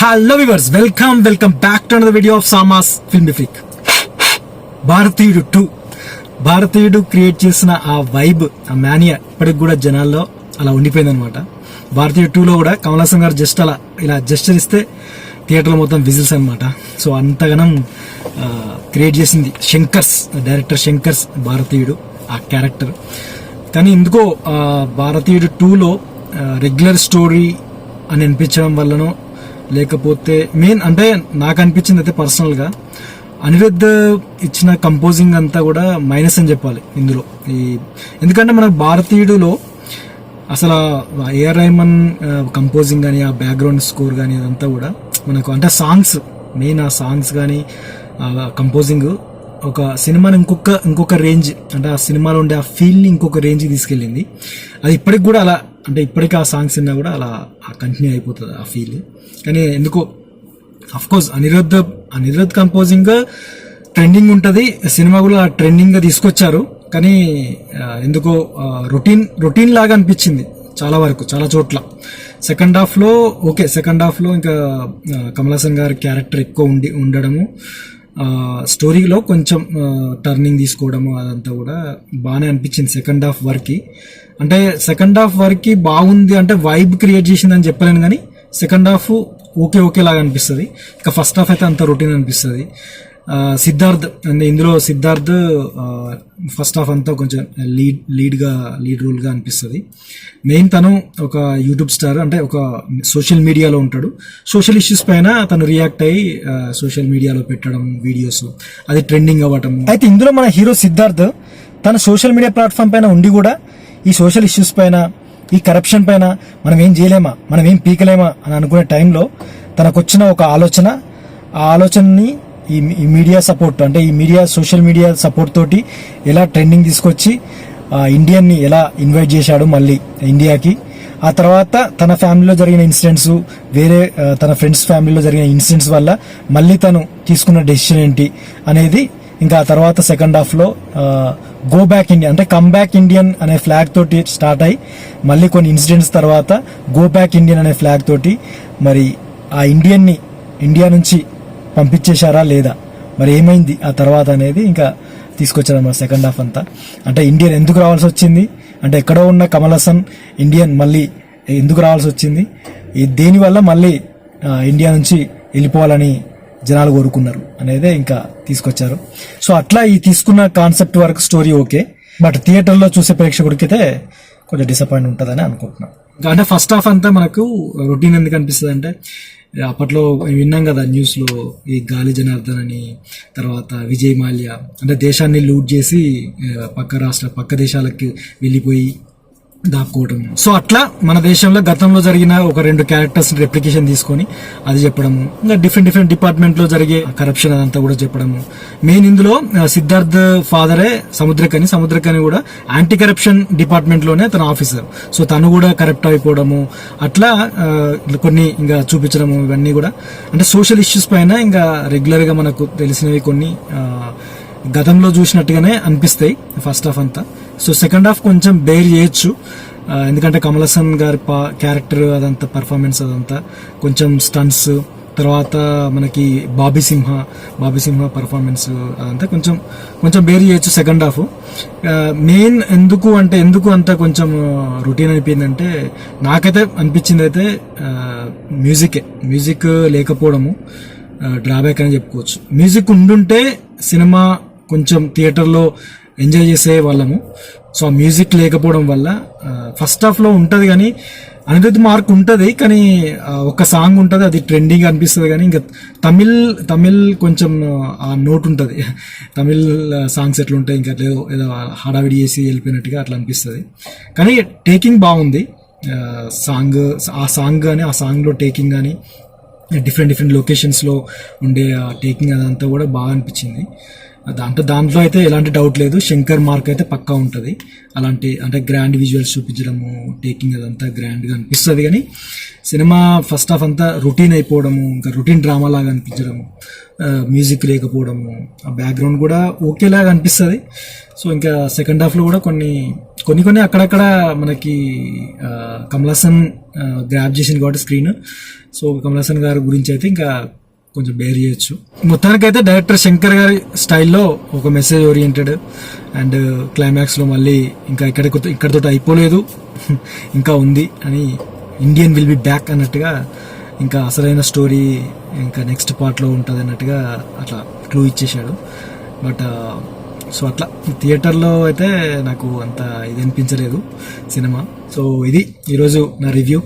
Hello viewers, welcome back to another video of సామాస్ film freak. Bharateeyudu create చేసిన ఆ vibe, ఆ మానియా ఇప్పటికి కూడా జనాల్లో అలా ఉండిపోయింది అనమాట. భారతీయుడు 2లో కూడా కమల్ హాసన్ గారు జస్ట్ అలా ఇలా జస్టర్ ఇస్తే థియేటర్లో మొత్తం విజిల్స్ అనమాట. సో అంతగానం క్రియేట్ చేసింది డైరెక్టర్ శంకర్స్ భారతీయుడు ఆ క్యారెక్టర్. కానీ ఎందుకో భారతీయుడు 2లో రెగ్యులర్ స్టోరీ అని అనిపించడం వల్లనో లేకపోతే మెయిన్ అంటే నాకు అనిపించింది అయితే పర్సనల్ గా అనిరుద్ధ్ ఇచ్చిన కంపోజింగ్ అంతా కూడా మైనస్ అని చెప్పాలి ఇందులో. ఎందుకంటే మనకు భారతీయుడులో అసలు ఏఆర్ రెహమాన్ కంపోజింగ్ కానీ ఆ బ్యాక్గ్రౌండ్ స్కోర్ కానీ అదంతా కూడా మనకు అంటే సాంగ్స్ మెయిన్ ఆ సాంగ్స్ కానీ కంపోజింగ్ ఒక సినిమాని ఇంకొక రేంజ్, అంటే ఆ సినిమాలో ఉండే ఆ ఫీల్ని ఇంకొక రేంజ్కి తీసుకెళ్ళింది. అది ఇప్పటికి కూడా అలా, అంటే ఇప్పటికీ ఆ సాంగ్స్ విన్నా కూడా అలా కంటిన్యూ అయిపోతుంది ఆ ఫీల్. కానీ ఎందుకో అఫ్కోర్స్ అనిరుద్ధ్ కంపోజింగ్ ట్రెండింగ్ ఉంటుంది, సినిమా కూడా ట్రెండింగ్ గా తీసుకొచ్చారు. కానీ ఎందుకో రొటీన్ లాగా అనిపించింది చాలా వరకు, చాలా చోట్ల. సెకండ్ హాఫ్ లో ఇంకా కమల్ హాసన్ గారి క్యారెక్టర్ ఎక్కువ ఉండడము, స్టోరీలో కొంచెం టర్నింగ్ తీసుకోవడము అదంతా కూడా బాగానే అనిపించింది సెకండ్ హాఫ్ వరకు. అంటే సెకండ్ హాఫ్ వరకు బాగుంది అంటే వైబ్ క్రియేట్ చేసిందని చెప్పలేను, కానీ సెకండ్ హాఫ్ ఓకే లాగా అనిపిస్తుంది. ఇక ఫస్ట్ హాఫ్ అయితే అంత రొటీన్ అనిపిస్తుంది. సిద్ధార్థ్ అంటే ఇందులో సిద్ధార్థ్ ఫస్ట్ హాఫ్ అంతా కొంచెం లీడ్ రోల్ గా అనిపిస్తుంది. మెయిన్ తను ఒక యూట్యూబ్ స్టార్, అంటే ఒక సోషల్ మీడియాలో ఉంటాడు. సోషల్ ఇష్యూస్ పైన తను రియాక్ట్ అయ్యి సోషల్ మీడియాలో పెట్టడం వీడియోస్, అది ట్రెండింగ్ అవ్వటం. అయితే ఇందులో మన హీరో సిద్ధార్థ్ తన సోషల్ మీడియా ప్లాట్ఫామ్ పైన ఉండి కూడా ఈ సోషల్ ఇష్యూస్ పైన, ఈ కరప్షన్ పైన మనం ఏం చేయలేమా, మనం ఏం పీకలేమా అని అనుకునే టైంలో తనకొచ్చిన ఒక ఆలోచన, ఆ ఆలోచనని ఈ మీడియా సపోర్ట్, అంటే ఈ సోషల్ మీడియా సపోర్ట్ తోటి ఎలా ట్రెండింగ్ తీసుకొచ్చి ఇండియన్ ని ఎలా ఇన్వైట్ చేశాడు మళ్ళీ ఇండియాకి. ఆ తర్వాత తన ఫ్యామిలీలో జరిగిన ఇన్సిడెంట్స్, వేరే తన ఫ్రెండ్స్ ఫ్యామిలీలో జరిగిన ఇన్సిడెంట్స్ వల్ల మళ్ళీ తను తీసుకున్న డెసిషన్ ఏంటి అనేది, ఇంకా ఆ తర్వాత సెకండ్ హాఫ్ లో గో బ్యాక్ ఇండియన్, అంటే కమ్ బ్యాక్ ఇండియన్ అనే ఫ్లాగ్ తోటి స్టార్ట్ అయ్యి మళ్ళీ కొన్ని ఇన్సిడెంట్స్ తర్వాత గో బ్యాక్ ఇండియన్ అనే ఫ్లాగ్ తోటి మరి ఆ ఇండియా నుంచి పంపించేశారా లేదా, మరి ఏమైంది ఆ తర్వాత అనేది ఇంకా తీసుకొచ్చారన్నమాట సెకండ్ హాఫ్ అంతా. అంటే ఇండియన్ ఎందుకు రావాల్సి వచ్చింది, అంటే ఎక్కడో ఉన్న కమల్ హాసన్ ఇండియన్ మళ్ళీ ఎందుకు రావాల్సి వచ్చింది, దేనివల్ల మళ్ళీ ఇండియా నుంచి వెళ్ళిపోవాలని జనాలు కోరుకున్నారు అనేదే ఇంకా తీసుకొచ్చారు. సో అట్లా ఈ తీసుకున్న కాన్సెప్ట్ వరకు స్టోరీ ఓకే, బట్ థియేటర్లో చూసే ప్రేక్షకుడికి అయితే కొంచెం డిసప్పాయింట్ ఉంటుందని అనుకుంటున్నాను. అంటే ఫస్ట్ హాఫ్ అంతా మనకు రొటీన్ ఎందుకు అనిపిస్తుంది అంటే, అప్పట్లో విన్నాం కదా న్యూస్ లో, ఈ గాలి జనార్దన్ అని, తర్వాత విజయ్ మాల్యా అంటే దేశాన్ని లూట్ చేసి పక్క దేశాలకి వెళ్ళిపోయి దాక్కోవడం. సో అట్లా మన దేశంలో గతంలో జరిగిన ఒక 2 క్యారెక్టర్స్ రెప్లికేషన్ తీసుకొని అది చెప్పడము, ఇంకా డిఫరెంట్ డిపార్ట్మెంట్ లో జరిగే కరప్షన్ అదంతా కూడా చెప్పడము. మెయిన్ ఇందులో సిద్ధార్థ్ ఫాదరే సముద్రకని కూడా యాంటీ కరప్షన్ డిపార్ట్మెంట్ లోనే తన ఆఫీసర్. సో తను కూడా కరప్ట్ అయిపోవడము, అట్లా కొన్ని ఇంకా చూపించడము, ఇవన్నీ కూడా అంటే సోషల్ ఇష్యూస్ పైన ఇంకా రెగ్యులర్ గా మనకు తెలిసినవి కొన్ని గతంలో చూసినట్టుగానే అనిపిస్తాయి ఫస్ట్ హాఫ్ అంతా. సో సెకండ్ హాఫ్ కొంచెం బేర్ చేయొచ్చు, ఎందుకంటే కమల్ హాసన్ గారి క్యారెక్టర్ అదంతా, పర్ఫార్మెన్స్ అదంతా, కొంచెం స్టంట్స్, తర్వాత మనకి బాబీ సింహ పర్ఫార్మెన్స్ అదంతా కొంచెం బేర్ చేయొచ్చు సెకండ్ హాఫ్. మెయిన్ ఎందుకు అంతా కొంచెం రొటీన్ అనిపోయిందంటే, నాకైతే అనిపించింది అయితే మ్యూజిక్ లేకపోవడము డ్రాబ్యాక్ అని చెప్పుకోవచ్చు. మ్యూజిక్ ఉండుంటే సినిమా కొంచెం థియేటర్లో ఎంజాయ్ చేసే వాళ్ళము. సో ఆ మ్యూజిక్ లేకపోవడం వల్ల ఫస్ట్ హాఫ్ లో ఉంటది, కానీ అనిరుద్ధ్ మార్క్ ఉంటది, కానీ ఒక సాంగ్ ఉంటది, అది ట్రెండింగ్ అనిపిస్తుంది. కానీ ఇంకా తమిళ్ కొంచెం ఆ నోట్ ఉంటది, తమిళ్ సాంగ్స్ ఎట్లా ఉంటాయి, ఇంకా ఏదో హడావిడి చేసి వెళ్ళిపోయినట్టుగా అట్లా అనిపిస్తుంది. కానీ టేకింగ్ బాగుంది, ఆ సాంగ్ కానీ ఆ సాంగ్ లో టేకింగ్ కానీ డిఫరెంట్ లొకేషన్స్ లో ఉండే ఆ టేకింగ్ అదంతా కూడా బాగా అనిపించింది. దాంట్లో అయితే ఎలాంటి డౌట్ లేదు, శంకర్ మార్క్ అయితే పక్కా ఉంటుంది. అలాంటి అంటే గ్రాండ్ విజువల్స్ చూపించడము, టేకింగ్ అదంతా గ్రాండ్ గా అనిపిస్తుంది. కానీ సినిమా ఫస్ట్ హాఫ్ అంతా రొటీన్ అయిపోవడము, ఇంకా రొటీన్ డ్రామా లాగా అనిపించడము, మ్యూజిక్ లేకపోవడము, ఆ బ్యాక్గ్రౌండ్ కూడా ఓకేలాగా అనిపిస్తుంది. సో ఇంకా సెకండ్ హాఫ్ లో కూడా కొన్ని కొన్ని అక్కడక్కడ మనకి కమల్ హాసన్ గ్రాప్ చేసింది కాబట్టి స్క్రీన్. సో కమల్ హాసన్ గారి గురించి అయితే ఇంకా కొంచెం బేర్ చేయొచ్చు. మొత్తానికైతే డైరెక్టర్ శంకర్ గారి స్టైల్లో ఒక మెసేజ్ ఓరియంటెడ్ అండ్ క్లైమాక్స్ లో మళ్ళీ ఇంకా ఇక్కడతో అయిపోలేదు ఇంకా ఉంది అని, ఇండియన్ విల్ బి బ్యాక్ అన్నట్టుగా, ఇంకా అసలైన స్టోరీ ఇంకా నెక్స్ట్ పార్ట్ లో ఉంటుంది అన్నట్టుగా అట్లా క్లూ ఇచ్చేశాడు. బట్ సో అట్లా థియేటర్లో అయితే నాకు అంత ఇది అనిపించలేదు సినిమా. సో ఇది ఈరోజు నా రివ్యూ.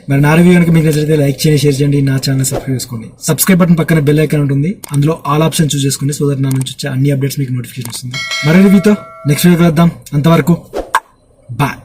మరి నా రివ్యూ కనుక మీకు నచ్చితే లైక్ చేయండి, షేర్ చేయండి, నా ఛానల్ సబ్స్క్రైబ్ చేసుకోండి. సబ్స్క్రైబ్ బటన్ పక్కన బెల్ ఐకాన్ ఉంటుంది, అందులో ఆల్ ఆప్షన్ చూస్ చేసుకోండి. సో దట్ నా నుంచి వచ్చే అన్ని అప్డేట్స్ మీకు నోటిఫికేషన్ వస్తుంది. మరో రివ్యూతో నెక్స్ట్ వీడియో కలుద్దాం. అంతవరకు బాయ్.